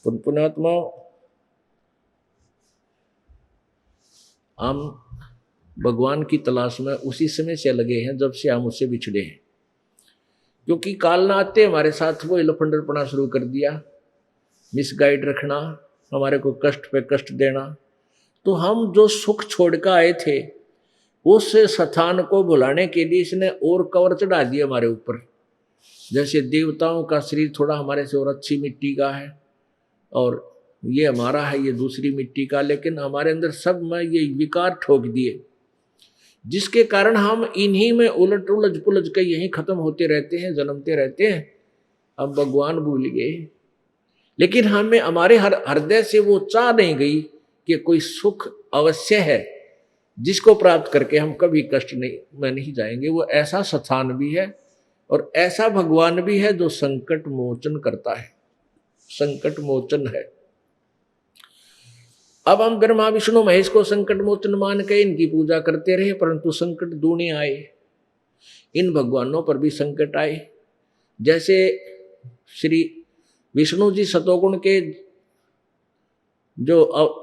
पुण्यात्मा, हम भगवान की तलाश में उसी समय से लगे हैं जब से हम उससे बिछड़े हैं, क्योंकि काल ना आते हमारे साथ वो लफंडरपना शुरू कर दिया, मिसगाइड रखना, हमारे को कष्ट पे कष्ट देना। तो हम जो सुख छोड़ कर आए थे उस स्थान को भुलाने के लिए इसने और कवर चढ़ा दिया हमारे ऊपर। जैसे देवताओं का शरीर थोड़ा हमारे से और अच्छी मिट्टी का है और ये हमारा है, ये दूसरी मिट्टी का, लेकिन हमारे अंदर सब में ये विकार ठोक दिए, जिसके कारण हम इन्हीं में उलझ पुलझ के यहीं खत्म होते रहते हैं, जन्मते रहते हैं। अब भगवान भूल गए, लेकिन हमें हमारे हृदय से वो चाह नहीं गई कि कोई सुख अवश्य है जिसको प्राप्त करके हम कभी कष्ट में नहीं जाएंगे। वो ऐसा स्थान भी है और ऐसा भगवान भी है जो संकट मोचन करता है, संकट मोचन है। अब हम ब्रह्मा विष्णु महेश को संकट मोचन मान के इनकी पूजा करते रहे, परंतु संकट दूनी आए, इन भगवानों पर भी संकट आए। जैसे श्री विष्णु जी सतोगुण के जो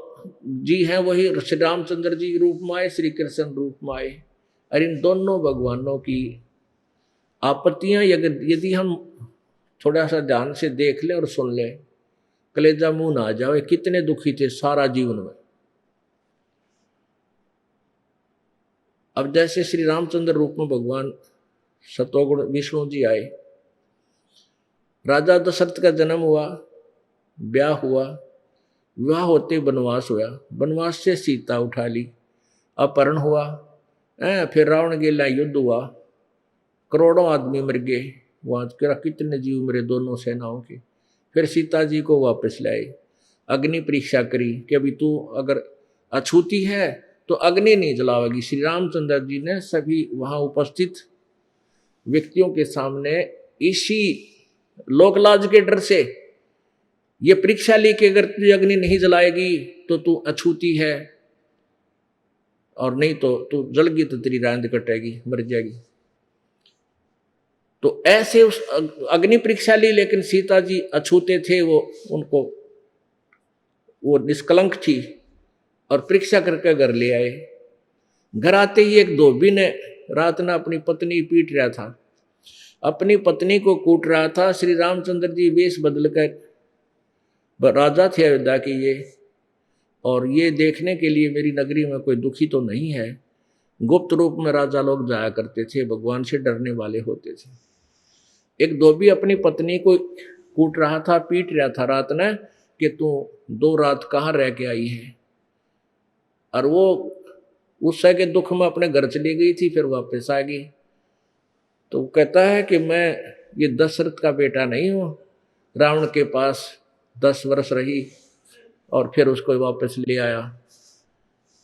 जी हैं वही श्री रामचंद्र जी रूप में आए, श्री कृष्ण रूप में आए। और इन दोनों भगवानों की आपत्तियां यदि हम थोड़ा सा ध्यान से देख लें और सुन लें, कलेजा मुंह ना आ जाए, कितने दुखी थे सारा जीवन में। अब जैसे श्री रामचंद्र रूप में भगवान सतोगुण विष्णु जी आए, राजा दशरथ का जन्म हुआ, ब्याह हुआ, विवाह होते वनवास हुआ, वनवास से सीता उठा ली, अपहरण हुआ, फिर रावण गेला युद्ध हुआ, करोड़ों आदमी मर गए, वहां कितने जीव मरे दोनों सेनाओं के। फिर सीता जी को वापस लाए, अग्नि परीक्षा करी कि अभी तू अगर अछूती है तो अग्नि नहीं जलावेगी। श्री रामचंद्र जी ने सभी वहां उपस्थित व्यक्तियों के सामने इसी लोकलाज के डर से ये परीक्षा ली कि अगर तू अग्नि नहीं जलाएगी तो तू अछूती है, और नहीं तो तू जलगी तो तेरी रांद कटेगी, मर जाएगी। तो ऐसे उस अग्नि परीक्षा ली, लेकिन सीता जी अछूते थे, वो निष्कलंक थी, और परीक्षा करके घर ले आए। घर आते ही एक धोबी ने रात में अपनी पत्नी पीट रहा था, अपनी पत्नी को कूट रहा था। श्री रामचंद्र जी वेश बदल कर राजा थे अयोध्या के ये, और ये देखने के लिए मेरी नगरी में कोई दुखी तो नहीं है। गुप्त रूप में राजा लोग जाया करते थे, भगवान से डरने वाले होते थे। एक धोबी अपनी पत्नी को कूट रहा था, पीट रहा था रात में कि तू 2 रात कहाँ रह के आई है। और वो उससे के दुख में अपने घर चली गई थी, फिर वापस आ गई। तो कहता है कि मैं ये दशरथ का बेटा नहीं हूँ, रावण के पास 10 वर्ष रही और फिर उसको वापस ले आया।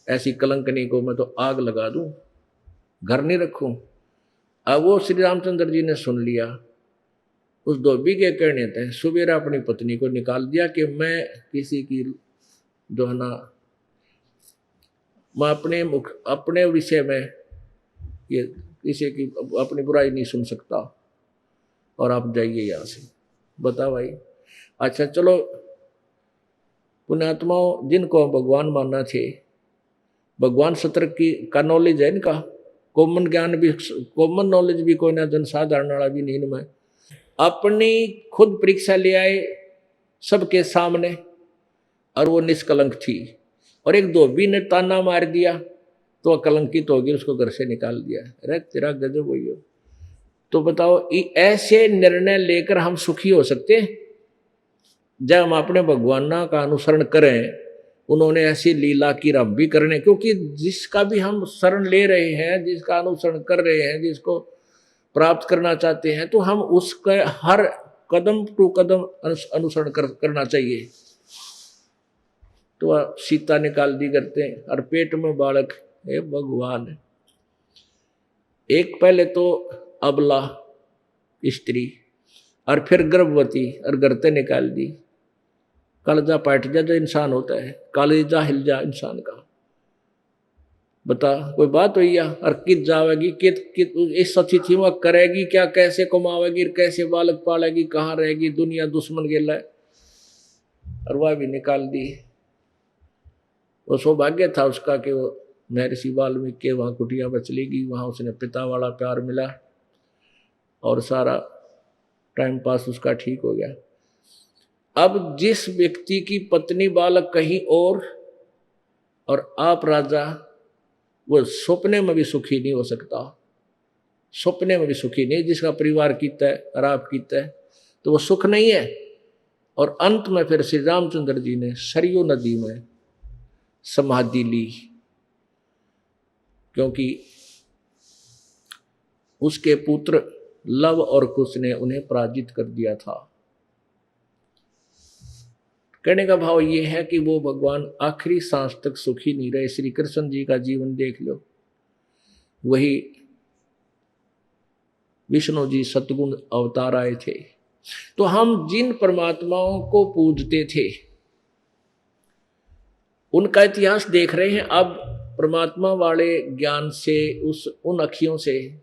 ऐसी कलंकनी को मैं तो आग लगा दूं, घर नहीं रखूं। अब वो श्री रामचंद्र जी ने सुन लिया, उस धोबी के कहने थे सुबेरा अपनी पत्नी को निकाल दिया कि मैं किसी की जो है ना, मैं अपने विषय में ये किसी की अपनी बुराई नहीं सुन सकता, और आप जाइए यहाँ से। बता भाई। अच्छा चलो, पुण्यात्माओं जिनको भगवान मानना थे, भगवान सत्र का नॉलेज है इनका, कॉमन ज्ञान भी, कॉमन नॉलेज भी कोई ना, जनसाधारण वाला भी नहीं इनमें। अपनी खुद परीक्षा ले आए सबके सामने, और वो निष्कलंक थी। और एक धोबी ने ताना मार दिया तो कलंकित होगी, उसको घर से निकाल दिया। अरे तेरा गजब हुई हो। तो बताओ, ऐसे निर्णय लेकर हम सुखी हो सकते हैं? जब हम अपने भगवान का अनुसरण करें, उन्होंने ऐसी लीला की हम भी करने, क्योंकि जिसका भी हम शरण ले रहे हैं, जिसका अनुसरण कर रहे हैं, जिसको प्राप्त करना चाहते हैं, तो हम उसका हर कदम टू कदम अनुसरण करना चाहिए। तो सीता निकाल दी करते हैं, और पेट में बालक है भगवान। एक पहले तो अबला स्त्री, और फिर गर्भवती, और गर्ते निकाल दी। कलेजा पाट जा जो इंसान होता है, कलेजा हिल जा इंसान का। बता कोई बात हुई या? और कित जावेगी, कित इस सची थी वह करेगी क्या, कैसे कमावेगी, कैसे बालक पालेगी, कहाँ रहेगी, दुनिया दुश्मन गेला है। और वह भी निकाल दी। वो सौभाग्य था उसका कि वो महर्षि वाल्मीकि के वहाँ कुटिया पर चली गई, वहाँ उसने पिता वाला प्यार मिला और सारा टाइम पास उसका ठीक हो गया। अब जिस व्यक्ति की पत्नी बालक कहीं और आप राजा, वो सपने में भी सुखी नहीं हो सकता, सपने में भी सुखी नहीं। जिसका परिवार कीता है और आप कीता है तो वो सुख नहीं है। और अंत में फिर श्री रामचंद्र जी ने सरयू नदी में समाधि ली, क्योंकि उसके पुत्र लव और कुश ने उन्हें पराजित कर दिया था। कहने का भाव ये है कि वो भगवान आखिरी सांस तक सुखी नहीं रहे। श्री कृष्ण जी का जीवन देख लो, वही विष्णु जी सतगुण अवतार आए थे। तो हम जिन परमात्माओं को पूजते थे उनका इतिहास देख रहे हैं। अब परमात्मा वाले ज्ञान से उन अखियों से,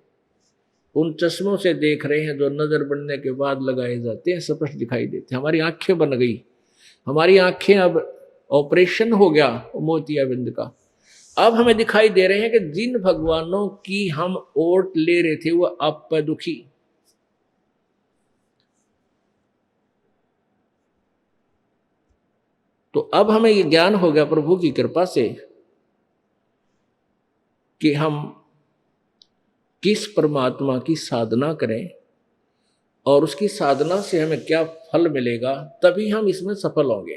उन चश्मों से देख रहे हैं जो नजर बनने के बाद लगाए जाते हैं, स्पष्ट दिखाई देते हैं। हमारी आंखें बन गई, हमारी आंखें अब ऑपरेशन हो गया मोतियाबिंद का। अब हमें दिखाई दे रहे हैं कि जिन भगवानों की हम ओट ले रहे थे वो आप पर दुखी। तो अब हमें ये ज्ञान हो गया प्रभु की कृपा से कि हम किस परमात्मा की साधना करें और उसकी साधना से हमें क्या फल मिलेगा, तभी हम इसमें सफल होंगे।